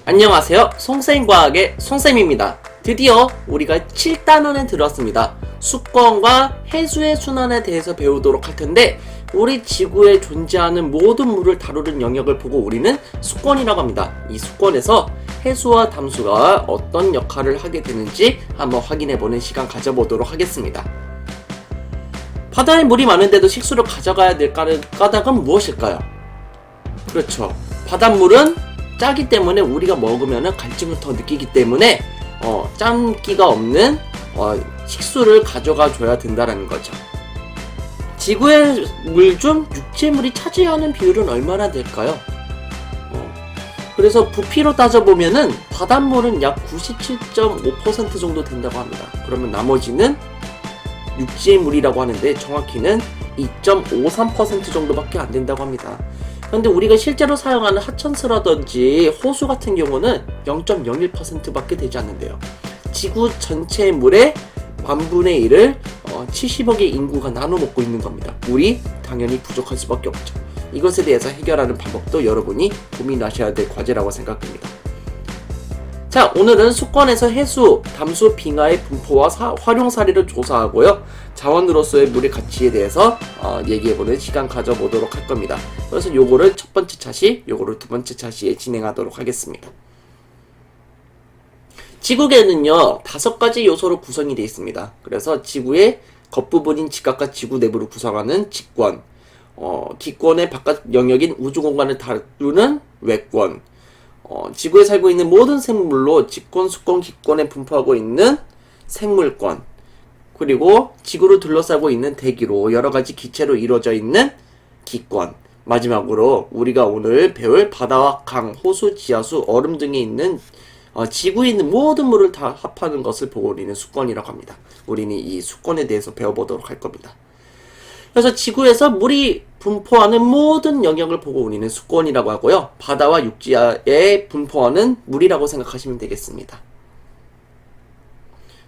안녕하세요. 송쌤과학의 송쌤입니다. 드디어 우리가 7단원에 들었습니다. 수권과 해수의 순환에 대해서 배우도록 할 텐데, 우리 지구에 존재하는 모든 물을 다루는 영역을 보고 우리는 수권이라고 합니다. 이 수권에서 해수와 담수가 어떤 역할을 하게 되는지 한번 확인해보는 시간 가져보도록 하겠습니다. 바다에 물이 많은데도 식수를 가져가야 될 까닭은 무엇일까요? 그렇죠. 바닷물은 짜기 때문에 우리가 먹으면 갈증을 더 느끼기 때문에 짠기가 없는 식수를 가져가 줘야 된다는 거죠. 지구의 물 중 육지물이 차지하는 비율은 얼마나 될까요? 그래서 부피로 따져보면은 바닷물은 약 97.5% 정도 된다고 합니다. 그러면 나머지는 육지의 물이라고 하는데 정확히는 2.53% 정도밖에 안 된다고 합니다. 그런데 우리가 실제로 사용하는 하천수라든지 호수 같은 경우는 0.01% 밖에 되지 않는데요. 지구 전체 물의 10,000분의 1을 70억의 인구가 나눠 먹고 있는 겁니다. 물이 당연히 부족할 수밖에 없죠. 이것에 대해서 해결하는 방법도 여러분이 고민하셔야 될 과제라고 생각됩니다. 자, 오늘은 수권에서 해수, 담수, 빙하의 분포와 활용 사례를 조사하고요. 자원으로서의 물의 가치에 대해서 얘기해보는 시간 가져보도록 할 겁니다. 그래서 요거를 첫 번째 차시, 요거를 두 번째 차시에 진행하도록 하겠습니다. 지구계는요, 5가지 요소로 구성이 되어 있습니다. 그래서 지구의 겉부분인 지각과 지구 내부를 구성하는 직권, 기권의 바깥 영역인 우주공간을 다루는 외권, 지구에 살고 있는 모든 생물로 직권, 수권, 기권에 분포하고 있는 생물권, 그리고 지구를 둘러싸고 있는 대기로 여러가지 기체로 이루어져 있는 기권, 마지막으로 우리가 오늘 배울 바다와 강, 호수, 지하수, 얼음 등에 있는 지구에 있는 모든 물을 다 합하는 것을 보고 우리는 수권이라고 합니다. 우리는 이 수권에 대해서 배워보도록 할 겁니다. 그래서 지구에서 물이 분포하는 모든 영역을 보고 우리는 수권이라고 하고요. 바다와 육지에 분포하는 물이라고 생각하시면 되겠습니다.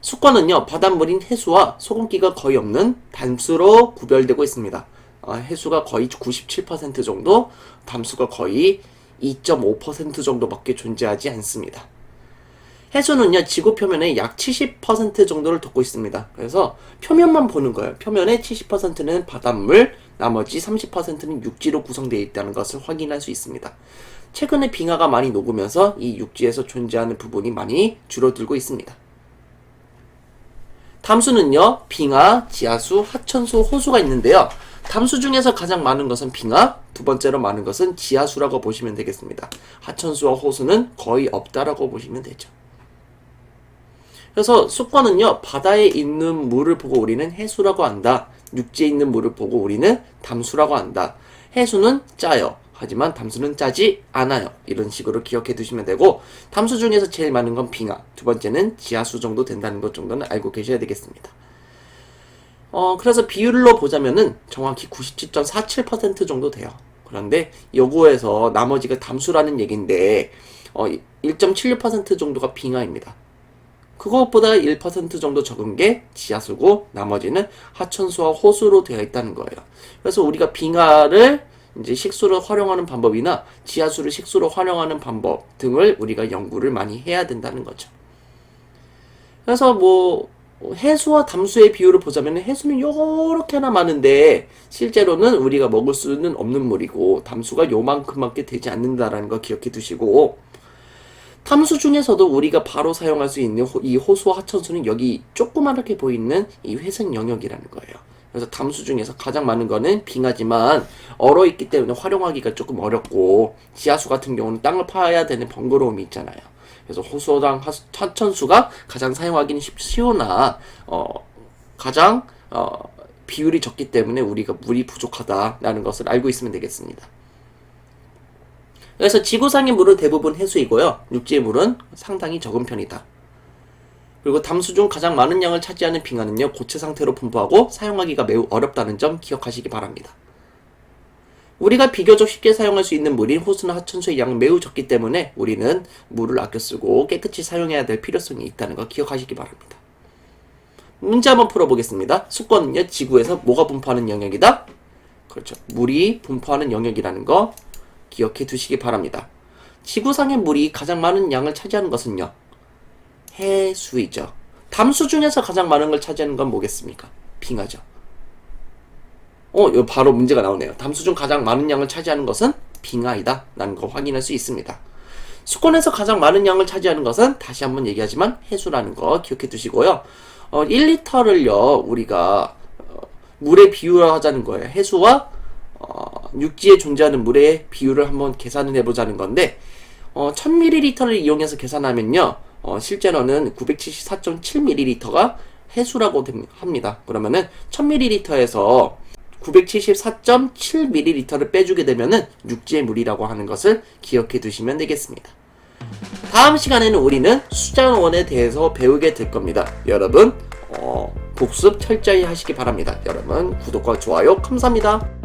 수권은요, 바닷물인 해수와 소금기가 거의 없는 담수로 구별되고 있습니다. 해수가 거의 97% 정도, 담수가 거의 2.5% 정도밖에 존재하지 않습니다. 해수는요, 지구 표면의 약 70% 정도를 덮고 있습니다. 그래서 표면만 보는 거예요. 표면의 70%는 바닷물, 나머지 30%는 육지로 구성되어 있다는 것을 확인할 수 있습니다. 최근에 빙하가 많이 녹으면서 이 육지에서 존재하는 부분이 많이 줄어들고 있습니다. 담수는요, 빙하, 지하수, 하천수, 호수가 있는데요. 담수 중에서 가장 많은 것은 빙하, 두 번째로 많은 것은 지하수라고 보시면 되겠습니다. 하천수와 호수는 거의 없다라고 보시면 되죠. 그래서 수권은요, 바다에 있는 물을 보고 우리는 해수라고 한다. 육지에 있는 물을 보고 우리는 담수라고 한다. 해수는 짜요. 하지만 담수는 짜지 않아요. 이런 식으로 기억해 두시면 되고, 담수 중에서 제일 많은 건 빙하, 두 번째는 지하수 정도 된다는 것 정도는 알고 계셔야 되겠습니다. 그래서 비율로 보자면은 정확히 97.47% 정도 돼요. 그런데 요거에서 나머지가 담수라는 얘기인데 1.76% 정도가 빙하입니다. 그것보다 1% 정도 적은 게 지하수고 나머지는 하천수와 호수로 되어 있다는 거예요. 그래서 우리가 빙하를 이제 식수로 활용하는 방법이나 지하수를 식수로 활용하는 방법 등을 우리가 연구를 많이 해야 된다는 거죠. 그래서 해수와 담수의 비율을 보자면 해수는 요렇게나 많은데 실제로는 우리가 먹을 수는 없는 물이고 담수가 요만큼밖에 되지 않는다라는 거 기억해 두시고, 담수 중에서도 우리가 바로 사용할 수 있는 이 호수와 하천수는 여기 조그맣게 보이는 이 회색 영역이라는 거예요. 그래서 담수 중에서 가장 많은 거는 빙하지만 얼어있기 때문에 활용하기가 조금 어렵고, 지하수 같은 경우는 땅을 파야 되는 번거로움이 있잖아요. 그래서 호수랑 하천수가 가장 사용하기는 쉬우나 가장 비율이 적기 때문에 우리가 물이 부족하다라는 것을 알고 있으면 되겠습니다. 그래서 지구상의 물은 대부분 해수이고요. 육지의 물은 상당히 적은 편이다. 그리고 담수 중 가장 많은 양을 차지하는 빙하는요, 고체 상태로 분포하고 사용하기가 매우 어렵다는 점 기억하시기 바랍니다. 우리가 비교적 쉽게 사용할 수 있는 물인 호수나 하천수의 양은 매우 적기 때문에 우리는 물을 아껴 쓰고 깨끗이 사용해야 될 필요성이 있다는 거 기억하시기 바랍니다. 문제 한번 풀어보겠습니다. 수권은요, 지구에서 뭐가 분포하는 영역이다? 그렇죠. 물이 분포하는 영역이라는 거 기억해 두시기 바랍니다. 지구상의 물이 가장 많은 양을 차지하는 것은요, 해수이죠. 담수 중에서 가장 많은 걸 차지하는 건 뭐겠습니까? 빙하죠. 이거 바로 문제가 나오네요. 담수 중 가장 많은 양을 차지하는 것은 빙하이다 라는 거 확인할 수 있습니다. 수온에서 가장 많은 양을 차지하는 것은 다시 한번 얘기하지만 해수라는 거 기억해 두시고요. 1리터를요 우리가 물의 비율을 하자는 거예요. 해수와 육지에 존재하는 물의 비율을 한번 계산을 해보자는 건데 1000ml를 이용해서 계산하면요 실제로는 974.7ml가 해수라고 합니다. 그러면은 1000ml에서 974.7ml를 빼주게 되면은 육지의 물이라고 하는 것을 기억해 두시면 되겠습니다. 다음 시간에는 우리는 수자원에 대해서 배우게 될 겁니다. 여러분 복습 철저히 하시기 바랍니다. 여러분 구독과 좋아요 감사합니다.